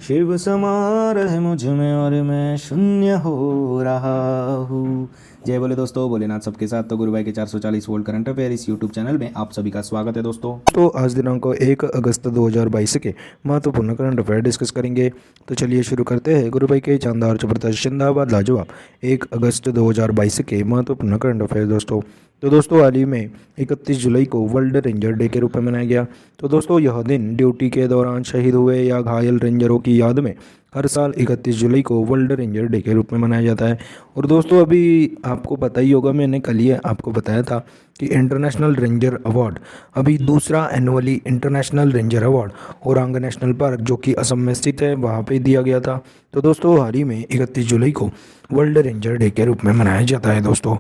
शिव समा रहे मुझ में और मैं शून्य हो रहा हूँ। जय बोले दोस्तों, भोलेनाथ सबके साथ। तो गुरु भाई के 440 वोल्ट करंट अफेयर इस यूट्यूब चैनल में आप सभी का स्वागत है दोस्तों। तो आज दिनांक को 1 अगस्त 2022 के महत्वपूर्ण करंट अफेयर डिस्कस करेंगे। तो चलिए शुरू करते हैं। गुरु भाई के शानदार जबरदस्त जिंदाबाद लाजवाब 1 अगस्त 2022 के महत्वपूर्ण करंट अफेयर दोस्तों। तो दोस्तों हाल ही में 31 जुलाई को वर्ल्ड रेंजर डे के रूप में मनाया गया। तो दोस्तों यह दिन ड्यूटी के दौरान शहीद हुए या घायल रेंजरों की याद में हर साल 31 जुलाई को वर्ल्ड रेंजर डे के रूप में मनाया जाता है। और दोस्तों अभी आपको पता ही होगा, मैंने कल ही आपको बताया था कि इंटरनेशनल रेंजर अवार्ड अभी दूसरा annually international ranger award Orang national park जो कि असम में स्थित है वहाँ पे दिया गया था। तो दोस्तों हाल ही में 31 जुलाई को वर्ल्ड रेंजर डे के रूप में मनाया जाता है दोस्तों।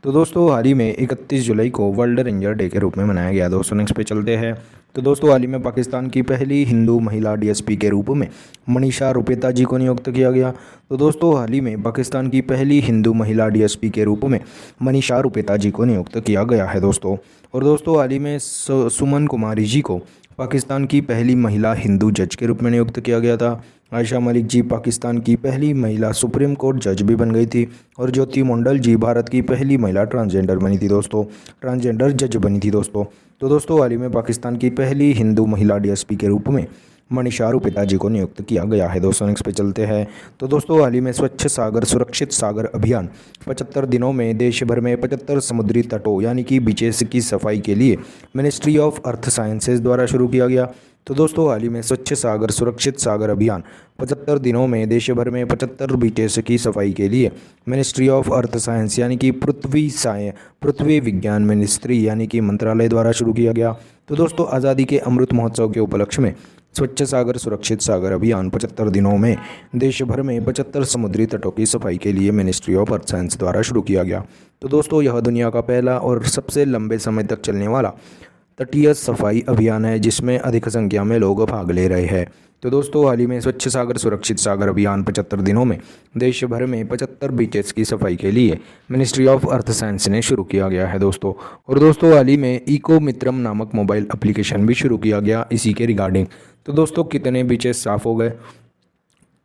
तो दोस्तों हाल ही में 31 जुलाई को वर्ल्ड रेंजर डे के रूप में मनाया गया दोस्तों। नेक्स्ट पे चलते हैं। तो दोस्तों हाल ही में पाकिस्तान की पहली हिंदू महिला डीएसपी के रूप में मनीषा रुपेता जी को नियुक्त किया गया। तो दोस्तों हाल ही में पाकिस्तान की पहली हिंदू महिला डीएसपी के रूप में मनीषा रुपेता जी को नियुक्त किया गया है दोस्तों। और दोस्तों हाल ही में सुमन कुमारी जी को पाकिस्तान की पहली महिला हिंदू जज के रूप में नियुक्त किया गया था। आयशा मलिक जी पाकिस्तान की पहली महिला सुप्रीम कोर्ट जज भी बन गई थी। और ज्योति मंडल जी भारत की पहली महिला ट्रांसजेंडर बनी थी दोस्तों, ट्रांसजेंडर जज बनी थी दोस्तों। तो दोस्तों हाल ही में पाकिस्तान की पहली हिंदू महिला डीएसपी के रूप में मनीषा रुपेता जी को नियुक्त किया गया है दोस्तों। नेक्स्ट पे चलते हैं। तो दोस्तों हाल ही में स्वच्छ सागर सुरक्षित सागर अभियान 75 दिनों में देश भर में 75 समुद्री तटों यानी कि बीचेस की सफाई के लिए मिनिस्ट्री ऑफ अर्थ साइंसेज द्वारा शुरू किया गया। तो दोस्तों हाल ही में स्वच्छ सागर सुरक्षित सागर अभियान 75 दिनों में देश भर में 75 बीचेस की सफाई के लिए मिनिस्ट्री ऑफ अर्थ साइंस यानी कि पृथ्वी विज्ञान मिनिस्ट्री यानी कि मंत्रालय द्वारा शुरू किया गया। तो दोस्तों आज़ादी के अमृत महोत्सव के उपलक्ष्य में स्वच्छ सागर सुरक्षित सागर अभियान 75 दिनों में देश भर में 75 समुद्री तटों की सफाई के लिए मिनिस्ट्री ऑफ अर्थ साइंस द्वारा शुरू किया गया। तो दोस्तों यह दुनिया का पहला और सबसे लंबे समय तक चलने वाला तटीय सफाई अभियान है जिसमें अधिक संख्या में लोग भाग ले रहे हैं। तो दोस्तों हाल ही में स्वच्छ सागर सुरक्षित सागर अभियान 75 दिनों में देश भर में 75 बीचेस की सफाई के लिए मिनिस्ट्री ऑफ अर्थ साइंस ने शुरू किया गया है दोस्तों। और दोस्तों हाल ही में इको मित्रम नामक मोबाइल एप्लीकेशन भी शुरू किया गया इसी के रिगार्डिंग। तो दोस्तों कितने बीचेस साफ़ हो गए,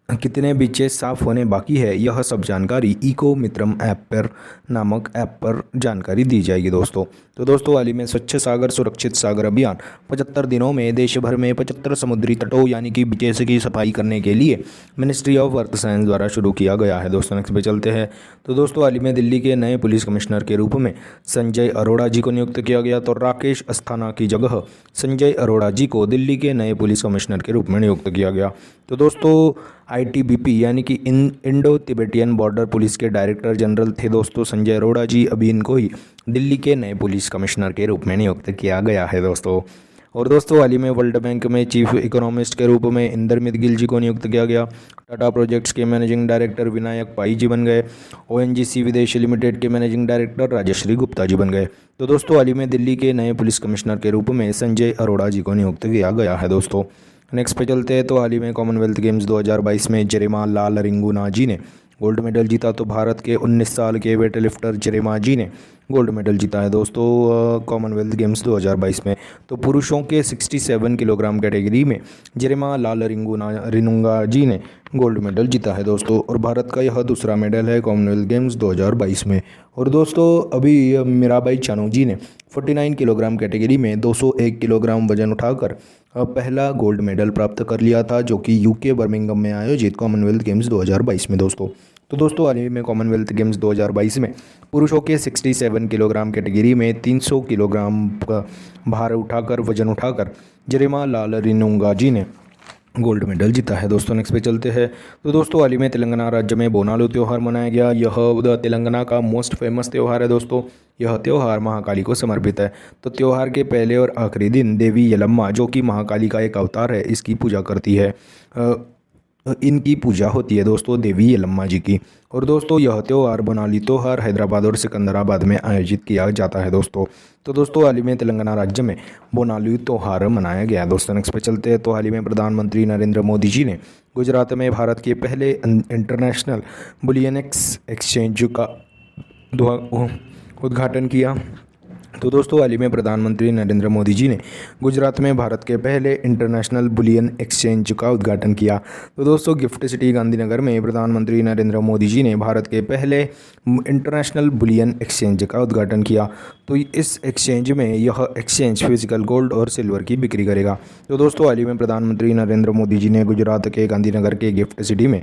कितने बीचेस साफ़ होने बाकी है, यह सब जानकारी इको मित्रम ऐप पर नामक ऐप पर जानकारी दी जाएगी दोस्तों। तो दोस्तों हाल ही में स्वच्छ सागर सुरक्षित सागर अभियान 75 दिनों में देश भर में 75 समुद्री तटों यानी कि बीचेस की सफाई करने के लिए मिनिस्ट्री ऑफ अर्थ साइंस द्वारा शुरू किया गया है दोस्तों। नेक्स्ट पे चलते हैं। तो दोस्तों हाल ही में दिल्ली के नए पुलिस कमिश्नर के रूप में संजय अरोड़ा जी को नियुक्त किया गया। तो राकेश अस्थाना की जगह संजय अरोड़ा जी को दिल्ली के नए पुलिस कमिश्नर के रूप में नियुक्त किया गया। तो दोस्तों आईटीबीपी यानी कि इंडो तिब्बतियन बॉर्डर पुलिस के डायरेक्टर जनरल थे दोस्तों संजय अरोड़ा जी। अभी इनको ही दिल्ली के नए पुलिस कमिश्नर के रूप में नियुक्त किया गया है दोस्तों। और दोस्तों हाल ही में वर्ल्ड बैंक में चीफ इकोनॉमिस्ट के रूप में इंदरमित गिल जी को नियुक्त किया गया। टाटा प्रोजेक्ट्स के मैनेजिंग डायरेक्टर विनायक पाई जी बन गए। ओएनजीसी विदेश लिमिटेड के मैनेजिंग डायरेक्टर राजश्री गुप्ता जी बन गए। तो दोस्तों हाल ही में दिल्ली के नए पुलिस कमिश्नर के रूप में संजय अरोड़ा जी को नियुक्त किया गया है दोस्तों। नेक्स्ट पे चलते हैं। तो हाल ही में कॉमनवेल्थ गेम्स 2022 में जरिमा लाल रिंगुना जी ने गोल्ड मेडल जीता। तो भारत के 19 साल के वेट लिफ्टर जरिमा जी ने गोल्ड मेडल जीता है दोस्तों कॉमनवेल्थ गेम्स 2022 में। तो पुरुषों के 67 किलोग्राम कैटेगरी में जरिमा लाल रिनुंगा जी ने गोल्ड मेडल जीता है दोस्तों। और भारत का यह दूसरा मेडल है कॉमनवेल्थ गेम्स 2022 में। और दोस्तों अभी मीराबाई चानू जी ने 49 किलोग्राम कैटेगरी में 201 किलोग्राम वजन उठाकर पहला गोल्ड मेडल प्राप्त कर लिया था जो कि यूके बर्मिंघम में आयोजित कॉमनवेल्थ गेम्स 2022 में दोस्तों। तो दोस्तों हाल ही में कॉमनवेल्थ गेम्स 2022 में पुरुषों के 67 किलोग्राम कैटेगरी में 300 किलोग्राम का भार उठाकर वजन उठाकर जरिमा लाल रिनुंगा जी ने गोल्ड मेडल जीता है दोस्तों। नेक्स्ट पे चलते हैं। तो दोस्तों हाल ही में तेलंगाना राज्य में बोनालू त्यौहार मनाया गया। यह तेलंगाना का मोस्ट फेमस त्यौहार है दोस्तों। यह त्यौहार महाकाली को समर्पित है। तो त्यौहार के पहले और आखिरी दिन देवी यलम्मा जो कि महाकाली का एक अवतार है इसकी पूजा करती है, इनकी पूजा होती है दोस्तों देवी यलम्मा जी की। और दोस्तों यह त्यौहार बोनाली त्यौहार हैदराबाद और सिकंदराबाद में आयोजित किया जाता है दोस्तों। तो दोस्तों हाल ही में तेलंगाना राज्य में बोनाली त्यौहार मनाया गया दोस्तों। नेक्स्ट पे चलते हैं। तो हाल ही में प्रधानमंत्री नरेंद्र मोदी जी ने गुजरात में भारत के पहले इंटरनेशनल बुलियन एक्सचेंज का उद्घाटन किया। तो दोस्तों हाल ही में प्रधानमंत्री नरेंद्र मोदी जी ने गुजरात में भारत के पहले इंटरनेशनल बुलियन एक्सचेंज का उद्घाटन किया। तो दोस्तों गिफ्ट सिटी गांधीनगर में प्रधानमंत्री नरेंद्र मोदी जी ने भारत के पहले इंटरनेशनल बुलियन एक्सचेंज का उद्घाटन किया। तो इस एक्सचेंज में यह एक्सचेंज फिजिकल गोल्ड और सिल्वर की बिक्री करेगा। तो दोस्तों हाल ही में प्रधानमंत्री नरेंद्र मोदी जी ने गुजरात के गांधीनगर के गिफ्ट सिटी में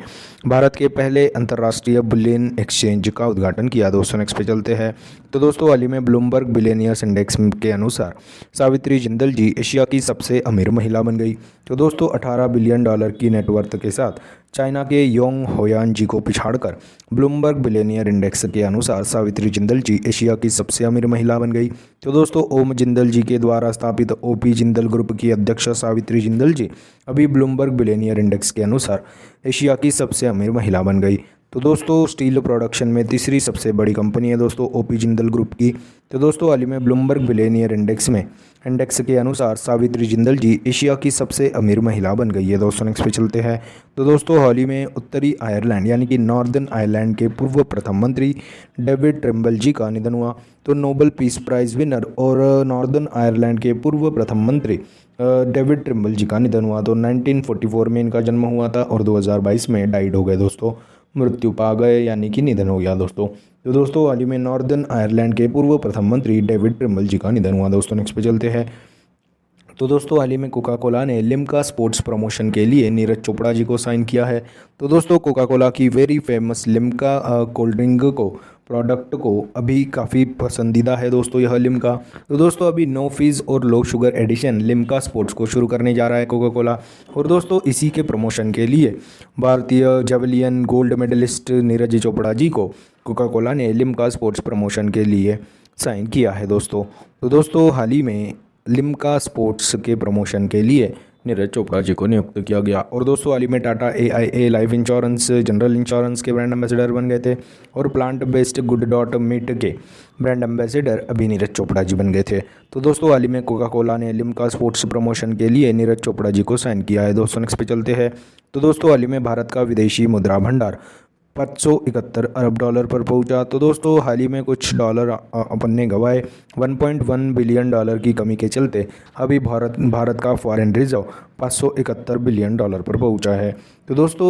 भारत के पहले अंतर्राष्ट्रीय बुलियन एक्सचेंज का उद्घाटन किया। दोस्तों नेक्स्ट पे चलते हैं। तो दोस्तों हाल ही में ब्लूमबर्ग बिलियनियर्स इंडेक्स के अनुसार सावित्री जिंदल जी एशिया की सबसे अमीर महिला बन गई। तो दोस्तों 18 बिलियन डॉलर की नेटवर्थ के साथ चाइना के योंग होयान जी को पिछाड़कर ब्लूमबर्ग बिलियनियर इंडेक्स के अनुसार सावित्री जिंदल जी एशिया की सबसे अमीर महिला बन गई। तो दोस्तों ओम जिंदल जी के द्वारा स्थापित ओपी जिंदल ग्रुप की अध्यक्ष सावित्री जिंदल जी अभी ब्लूमबर्ग बिलियनियर इंडेक्स के अनुसार एशिया की सबसे अमीर महिला बन गई। तो दोस्तों स्टील प्रोडक्शन में तीसरी सबसे बड़ी कंपनी है दोस्तों ओपी जिंदल ग्रुप की। तो दोस्तों हाल ही में ब्लूमबर्ग बिलियनियर इंडेक्स के अनुसार सावित्री जिंदल जी एशिया की सबसे अमीर महिला बन गई है। दोस्तों नेक्स्ट पे चलते हैं। तो दोस्तों हाल ही में उत्तरी आयरलैंड यानी कि नॉर्दर्न आयरलैंड के पूर्व प्रथम मंत्री डेविड ट्रिम्बल जी का निधन हुआ। तो नोबेल पीस प्राइज विनर और नॉर्दर्न आयरलैंड के पूर्व प्रथम मंत्री डेविड ट्रिम्बल जी का निधन हुआ। तो 1944 में इनका जन्म हुआ था और 2022 में डाइड हो गए दोस्तों, मृत्यु पा गए यानी कि निधन हो गया दोस्तों। तो दोस्तों हाल ही में नॉर्दर्न आयरलैंड के पूर्व प्रथम मंत्री डेविड ट्रिम्बल जी का निधन हुआ। दोस्तों नेक्स्ट पे चलते हैं। तो दोस्तों हाल ही में कोका कोला ने लिम्का स्पोर्ट्स प्रमोशन के लिए नीरज चोपड़ा जी को साइन किया है। तो दोस्तों कोका कोला की very famous Limca cold drink product को अभी काफ़ी पसंदीदा है दोस्तों यह लिम्का। तो दोस्तों अभी नो फीस और low sugar addition Limca sports को शुरू करने जा रहा है कोका कोला। और दोस्तों इसी के प्रमोशन के लिए भारतीय javelin gold medallist Neeraj Chopra ji को कोका कोला ने लिम्का स्पोर्ट्स प्रमोशन के लिए साइन किया है दोस्तों। तो दोस्तों हाल ही में लिम्का स्पोर्ट्स के प्रमोशन के लिए नीरज चोपड़ा जी को नियुक्त किया गया। और दोस्तों हाल ही में Tata AIA life insurance general insurance के ब्रांड एम्बेसडर बन गए थे और plant based good dot meat के ब्रांड एम्बेसडर अभी नीरज चोपड़ा जी बन गए थे। तो दोस्तों हाल ही में कोका कोला ने लिम्का स्पोर्ट्स प्रमोशन के लिए नीरज चोपड़ा जी को साइन किया है। दोस्तों नेक्स्ट पे चलते हैं। तो दोस्तों हाल ही में भारत का विदेशी मुद्रा भंडार 571 अरब डॉलर पर पहुंचा। तो दोस्तों हाल ही में कुछ डॉलर अपन ने गंवाए 1.1 बिलियन डॉलर की कमी के चलते अभी भारत का फॉरेन रिजर्व 571 बिलियन डॉलर पर पहुंचा है। तो दोस्तों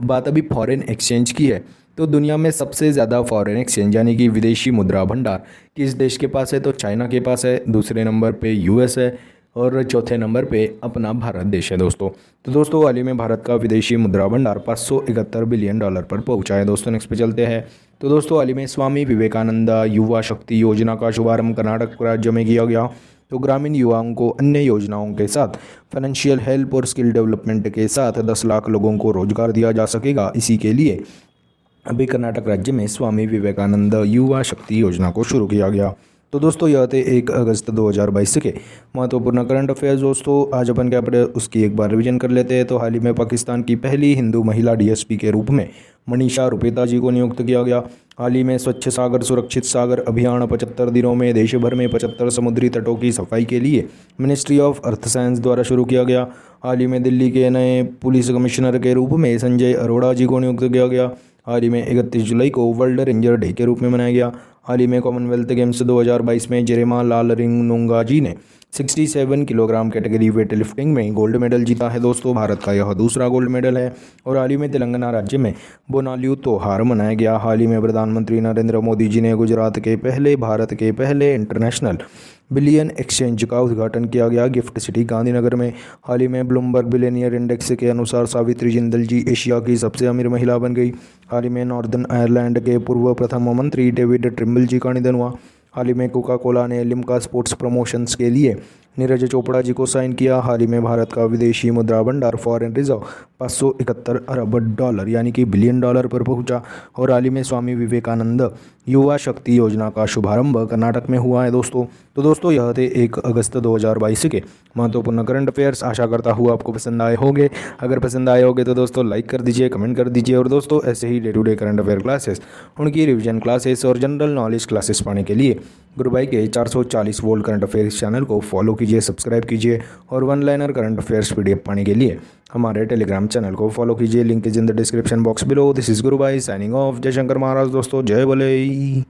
बात अभी फॉरेन एक्सचेंज की है। तो दुनिया में सबसे ज़्यादा फॉरेन एक्सचेंज यानी कि विदेशी मुद्रा भंडार किस देश के पास है? तो चाइना के पास है, दूसरे नंबर पे US है और चौथे नंबर पे अपना भारत देश है दोस्तों। तो दोस्तों हाल ही में भारत का विदेशी मुद्रा भंडार 571 बिलियन डॉलर पर पहुंचा है। दोस्तों नेक्स्ट पे चलते हैं। तो दोस्तों हाल ही में स्वामी विवेकानंद युवा शक्ति योजना का शुभारंभ कर्नाटक राज्य में किया गया। तो ग्रामीण युवाओं को अन्य योजनाओं के साथ फाइनेंशियल हेल्प और स्किल डेवलपमेंट के साथ 10 लाख लोगों को रोजगार दिया जा सकेगा। इसी के लिए अभी कर्नाटक राज्य में स्वामी विवेकानंद युवा शक्ति योजना को शुरू किया गया। तो दोस्तों यह थे 1 अगस्त 2022 के महत्वपूर्ण करंट अफेयर्स। दोस्तों आज अपन क्या पढ़े उसकी एक बार रिवीजन कर लेते हैं। तो हाल ही में पाकिस्तान की पहली हिंदू महिला DSP के रूप में मनीषा रुपेता जी को नियुक्त किया गया। हाल ही में स्वच्छ सागर सुरक्षित सागर अभियान 75 दिनों में देश भर में 75 समुद्री तटों की सफाई के लिए मिनिस्ट्री ऑफ अर्थ साइंस द्वारा शुरू किया गया। हाल ही में दिल्ली के नए पुलिस कमिश्नर के रूप में संजय अरोड़ा जी को नियुक्त किया गया। हाल ही में 31 जुलाई को वर्ल्ड रेंजर डे के रूप में मनाया गया। हाल ही में कॉमनवेल्थ गेम्स 2022 में जेरेमा लाल रिंगनोंगा जी ने 67 किलोग्राम कैटेगरी वेट लिफ्टिंग में गोल्ड मेडल जीता है दोस्तों। भारत का यह दूसरा गोल्ड मेडल है। और हाल ही में तेलंगाना राज्य में बोनाल्यू त्योहार मनाया गया। हाल ही में प्रधानमंत्री नरेंद्र मोदी जी ने गुजरात के पहले भारत के पहले इंटरनेशनल बिलियन एक्सचेंज का उद्घाटन किया गया गिफ्ट सिटी गांधीनगर में। हाल ही में ब्लूमबर्ग बिलियनियर इंडेक्स के अनुसार सावित्री जिंदल जी एशिया की सबसे अमीर महिला बन गई। हाल ही में नॉर्दर्न आयरलैंड के पूर्व प्रथम मंत्री डेविड ट्रिम्बल जी का निधन हुआ। हाल ही में कोका कोला ने लिम्का स्पोर्ट्स प्रमोशंस के लिए नीरज चोपड़ा जी को साइन किया। हाल ही में भारत का विदेशी मुद्रा भंडार फॉरेन रिजर्व 571 अरब डॉलर यानी कि बिलियन डॉलर पर पहुंचा। और हाल ही में स्वामी विवेकानंद युवा शक्ति योजना का शुभारंभ कर्नाटक में हुआ है दोस्तों। तो दोस्तों यह थे 1 अगस्त 2022 के महत्वपूर्ण करंट अफेयर्स। आशा करता हूँ आपको पसंद आए होंगे। अगर पसंद आए होंगे तो दोस्तों लाइक कर दीजिए, कमेंट कर दीजिए। और दोस्तों ऐसे ही day to day current affair classes, उनकी रिवीजन क्लासेस और जनरल नॉलेज क्लासेस पाने के लिए गुरु भाई के 440 वोल्ट करंट अफेयर्स चैनल को फॉलो कीजिए, सब्सक्राइब कीजिए। और one liner current affairs PDF पाने के लिए हमारे टेलीग्राम चैनल को फॉलो कीजिए। Link is in the description box below. This is Guru Bhai signing off. जय शंकर महाराज दोस्तों, जय बोले।